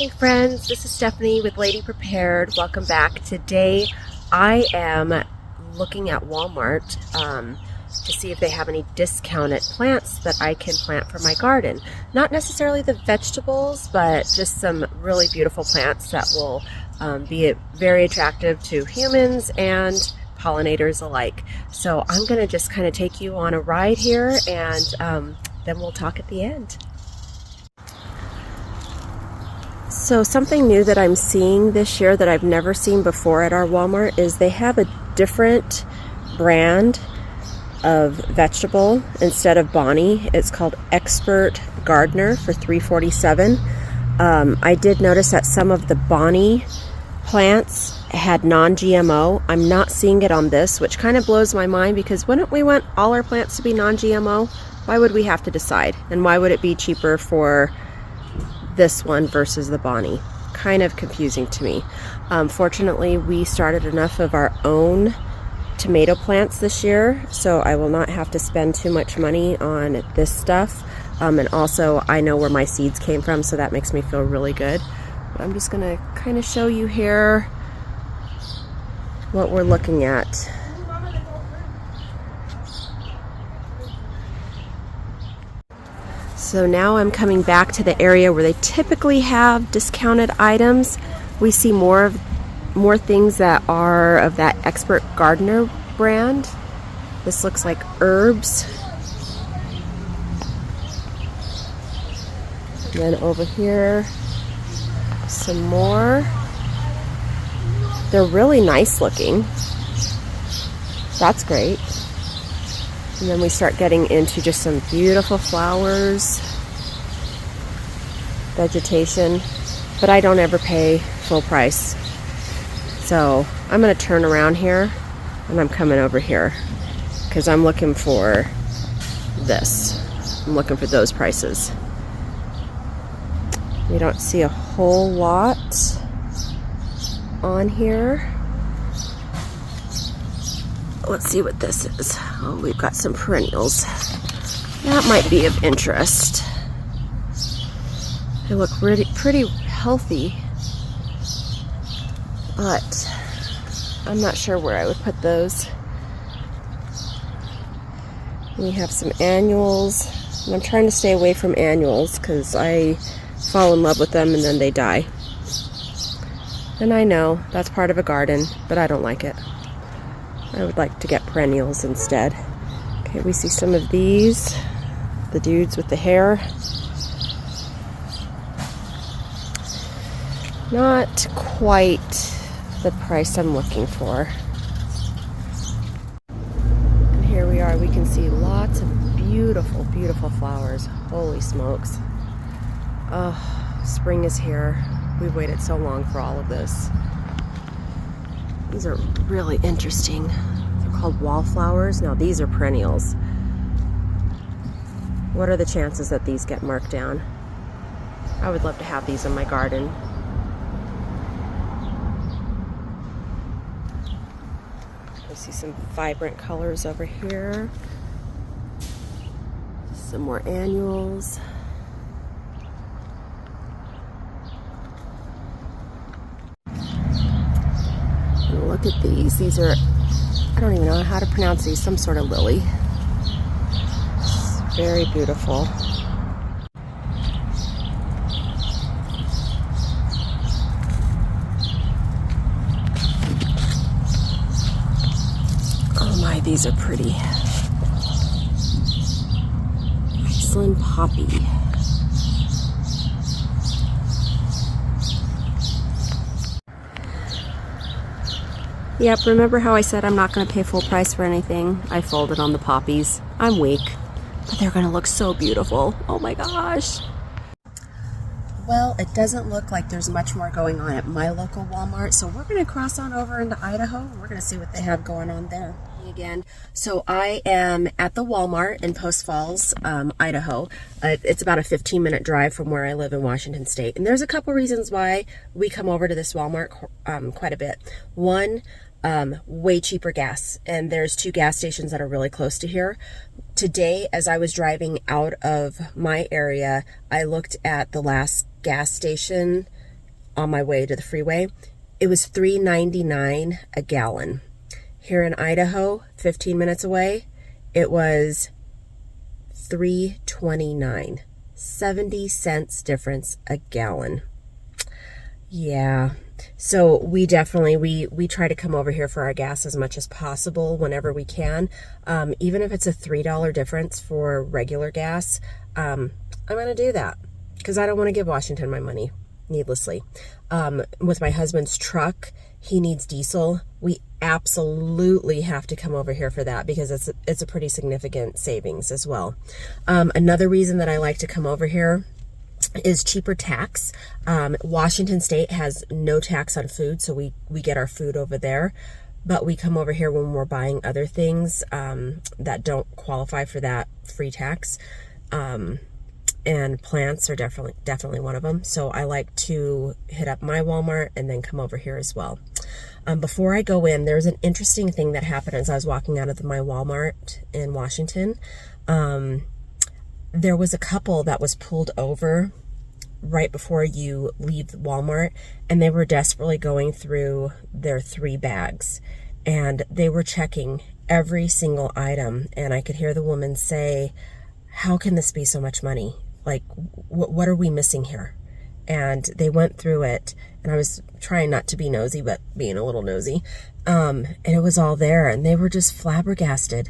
Hey friends, this is Stephanie with Lady Prepared. Welcome back. Today I am looking at Walmart to see if they have any discounted plants that I can plant for my garden. Not necessarily the vegetables, but just some really beautiful plants that will be very attractive to humans and pollinators alike. So I'm going to just kind of take you on a ride here, and then we'll talk at the end. So something new that I'm seeing this year that I've never seen before at our Walmart is they have a different brand of vegetable instead of Bonnie. It's called Expert Gardener for $3.47. I did notice that some of the Bonnie plants had non-GMO. I'm not seeing it on this, which kind of blows my mind, because wouldn't we want all our plants to be non-GMO? Why would we have to decide? And why would it be cheaper for this one versus the Bonnie? Kind of confusing to me. Fortunately, we started enough of our own tomato plants this year, so I will not have to spend too much money on this stuff. And also, I know where my seeds came from, so that makes me feel really good. But I'm just gonna kind of show you here what we're looking at. So now I'm coming back to the area where they typically have discounted items. We see more things that are of that Expert Gardener brand. This looks like herbs. And then over here, some more. They're really nice looking. That's great. And then we start getting into just some beautiful flowers, vegetation, but I don't ever pay full price. So I'm going to turn around here and I'm coming over here because I'm looking for this. I'm looking for those prices. We don't see a whole lot on here. Let's see what this is. Oh, we've got some perennials. That might be of interest. They look pretty healthy, but I'm not sure where I would put those. We have some annuals, and I'm trying to stay away from annuals because I fall in love with them and then they die. And I know that's part of a garden, but I don't like it. I would like to get perennials instead. Okay, we see some of these, the dudes with the hair. Not quite the price I'm looking for. And here we are, we can see lots of beautiful, beautiful flowers. Holy smokes. Oh, spring is here. We've waited so long for all of this. These are really interesting. They're called wallflowers. Now these are perennials. What are the chances that these get marked down? I would love to have these in my garden. I see some vibrant colors over here. Some more annuals. Look at these. These are, I don't even know how to pronounce these, some sort of lily. It's very beautiful. Oh my, these are pretty. Iceland poppy. Yep, remember how I said I'm not going to pay full price for anything? I folded on the poppies. I'm weak, but they're going to look so beautiful. Oh my gosh. Well, it doesn't look like there's much more going on at my local Walmart, so we're going to cross on over into Idaho. We're going to see what they have going on there. Again, so I am at the Walmart in Post Falls, Idaho. It's about a 15-minute drive from where I live in Washington State, and there's a couple reasons why we come over to this Walmart quite a bit. One, way cheaper gas, and there's 2 gas stations that are really close to here. Today, as I was driving out of my area, I looked at the last gas station on my way to the freeway. It was $3.99 a gallon. Here in Idaho, 15 minutes away, it was $3.29. 70 cents difference a gallon. Yeah. So we definitely, we try to come over here for our gas as much as possible whenever we can. Even if it's a $3 difference for regular gas, I'm going to do that because I don't want to give Washington my money needlessly. With my husband's truck, he needs diesel. We absolutely have to come over here for that because it's a pretty significant savings as well. Another reason that I like to come over here is cheaper tax. Washington State has no tax on food, so we get our food over there. But we come over here when we're buying other things that don't qualify for that free tax. And plants are definitely one of them. So I like to hit up my Walmart and then come over here as well. Before I go in, there's an interesting thing that happened as I was walking out of my Walmart in Washington. There was a couple that was pulled over right before you leave Walmart, and they were desperately going through their 3 bags, and they were checking every single item, and I could hear the woman say, "How can this be so much money? Like, what are we missing here?" And they went through it, and I was trying not to be nosy, but being a little nosy, and it was all there, and they were just flabbergasted.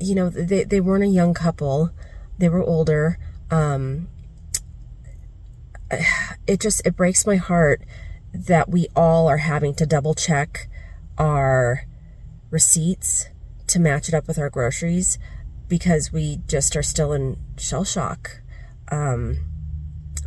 You know, they weren't a young couple, they were older. It breaks my heart that we all are having to double check our receipts to match it up with our groceries because we just are still in shell shock.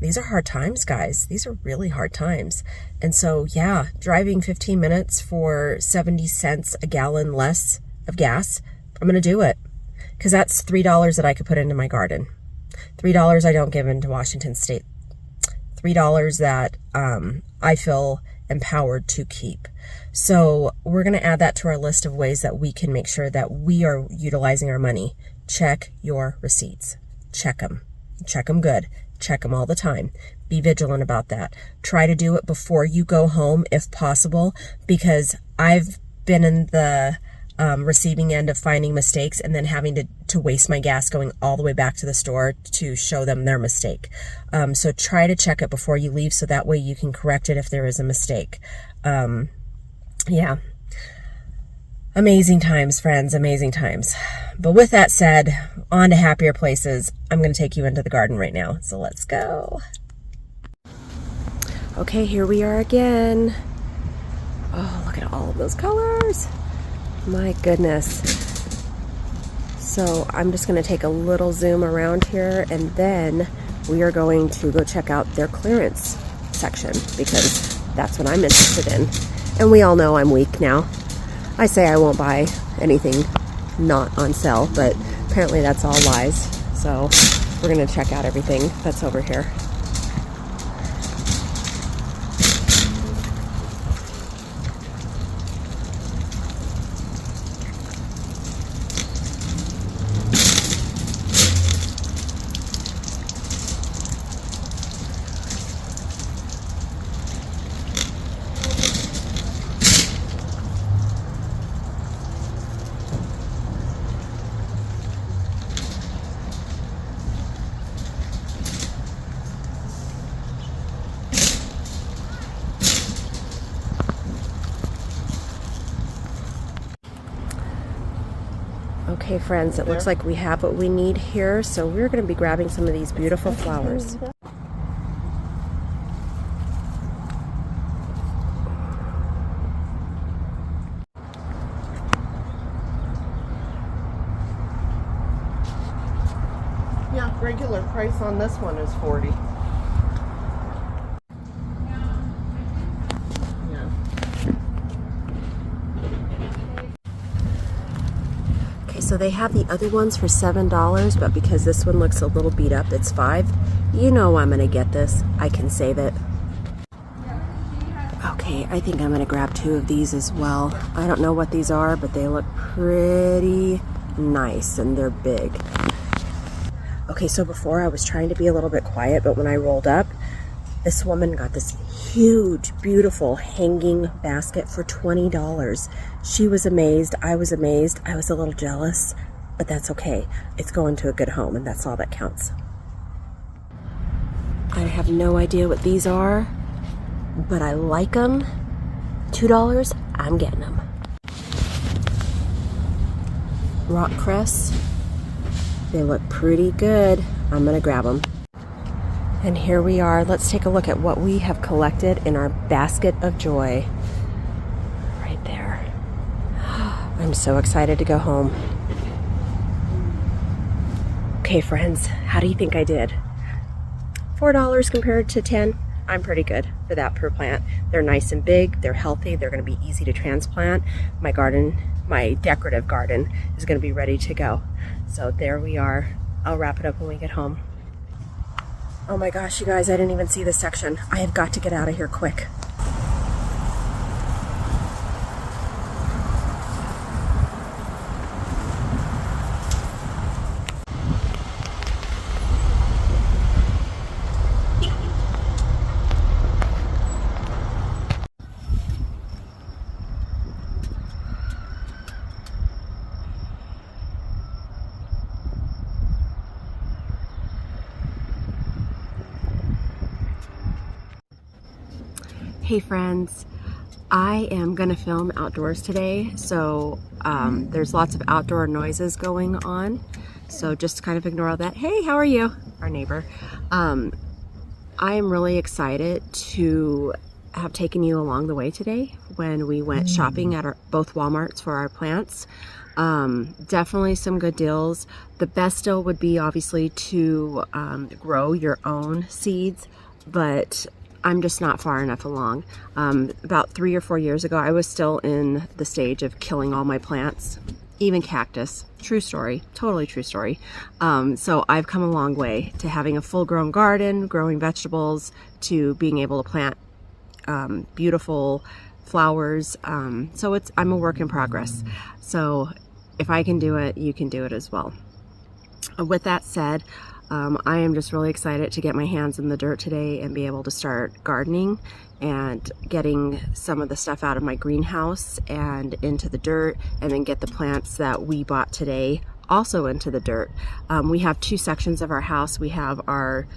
These are hard times, guys. These are really hard times. And so, yeah, driving 15 minutes for 70 cents a gallon less of gas, I'm going to do it because that's $3 that I could put into my garden. $3 I don't give into Washington State. $3 that I feel empowered to keep. So we're going to add that to our list of ways that we can make sure that we are utilizing our money. Check your receipts. Check them. Check them good. Check them all the time. Be vigilant about that. Try to do it before you go home if possible, because I've been in the receiving end of finding mistakes and then having to waste my gas going all the way back to the store to show them their mistake. So try to check it before you leave so that way you can correct it if there is a mistake. Yeah. Amazing times, friends, amazing times. But with that said, on to happier places. I'm going to take you into the garden right now. So let's go. Okay, here we are again. Oh, look at all of those colors. My goodness. So I'm just going to take a little zoom around here, and then we are going to go check out their clearance section because that's what I'm interested in. And we all know I'm weak now. I say I won't buy anything not on sale, but apparently that's all lies. So we're going to check out everything that's over here. Okay, friends, it looks like we have what we need here, so we're going to be grabbing some of these beautiful flowers. Yeah, regular price on this one is $40. So they have the other ones for $7, but because this one looks a little beat up, it's $5. You know I'm gonna get this. I can save it. Okay, I think I'm gonna grab 2 of these as well. I don't know what these are, but they look pretty nice and they're big. Okay, so before I was trying to be a little bit quiet, but when I rolled up, This woman got this huge, beautiful hanging basket for $20. She was amazed. I was amazed. I was a little jealous, but that's okay. It's going to a good home, and that's all that counts. I have no idea what these are, but I like them. $2, I'm getting them. Rock cress. They look pretty good. I'm gonna grab them. And here we are. Let's take a look at what we have collected in our basket of joy. Right there. I'm so excited to go home. Okay, friends, how do you think I did? $4 compared to 10. I'm pretty good for that per plant. They're nice and big, they're healthy, they're gonna be easy to transplant. My garden, my decorative garden, is gonna be ready to go. So there we are. I'll wrap it up when we get home. Oh my gosh, you guys, I didn't even see this section. I have got to get out of here quick. Hey friends, I am gonna film outdoors today, so there's lots of outdoor noises going on, so just kind of ignore all that. Hey, how are you? Our neighbor. I am really excited to have taken you along the way today when we went shopping at both Walmarts for our plants. Definitely some good deals. The best deal would be obviously to grow your own seeds, but I'm just not far enough along. About 3 or 4 years ago, I was still in the stage of killing all my plants, even cactus. True story, totally true story. So I've come a long way to having a full-grown garden, growing vegetables, to being able to plant beautiful flowers. So I'm a work in progress. So if I can do it, you can do it as well. With that said, I am just really excited to get my hands in the dirt today and be able to start gardening and getting some of the stuff out of my greenhouse and into the dirt, and then get the plants that we bought today also into the dirt. We have two sections of our house. We have our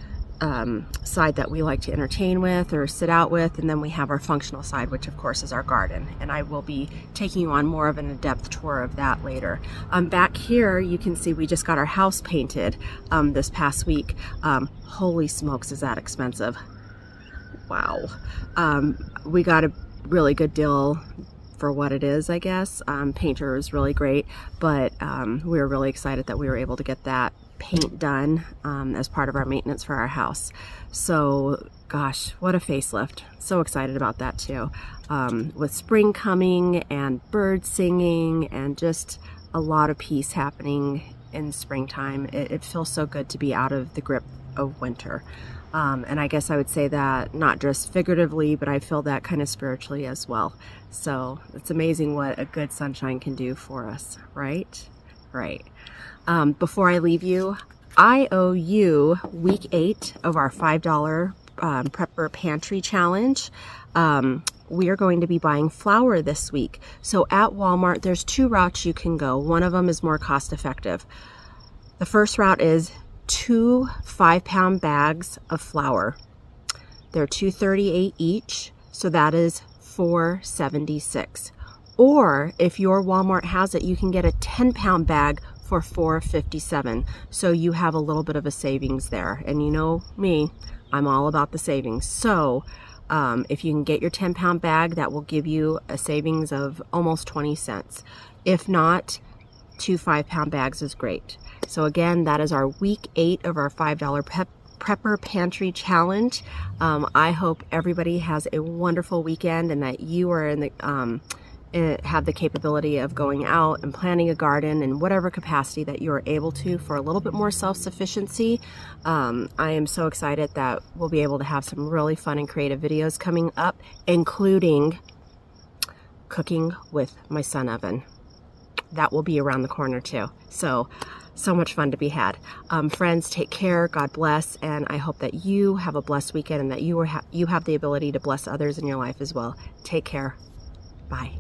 side that we like to entertain with or sit out with, and then we have our functional side, which of course is our garden, and I will be taking you on more of an in-depth tour of that later. Back here you can see we just got our house painted this past week. Holy smokes, is that expensive. Wow. We got a really good deal for what it is, I guess. Painter is really great, but we were really excited that we were able to get that paint done as part of our maintenance for our house. So gosh, what a facelift. So excited about that too. With spring coming and birds singing and just a lot of peace happening in springtime, it feels so good to be out of the grip of winter. And I guess I would say that not just figuratively, but I feel that kind of spiritually as well. So it's amazing what a good sunshine can do for us, right? Right. Before I leave you, I owe you week 8 of our $5 Prepper Pantry challenge. We are going to be buying flour this week. So at Walmart, there's 2 routes you can go. One of them is more cost effective. The first route is 2 5-pound bags of flour. They're $2.38 each, so that is $4.76. Or if your Walmart has it, you can get a 10-pound bag for $4.57. So you have a little bit of a savings there. And you know me, I'm all about the savings. So if you can get your 10-pound bag, that will give you a savings of almost 20 cents. If not, 2 5-pound bags is great. So again, that is our week 8 of our $5 Prepper Pantry challenge. I hope everybody has a wonderful weekend and that you are in the have the capability of going out and planting a garden in whatever capacity that you are able to for a little bit more self-sufficiency. I am so excited that we'll be able to have some really fun and creative videos coming up, including cooking with my sun oven. That will be around the corner too. So So much fun to be had. Friends, take care. God bless. And I hope that you have a blessed weekend and that you have the ability to bless others in your life as well. Take care. Bye.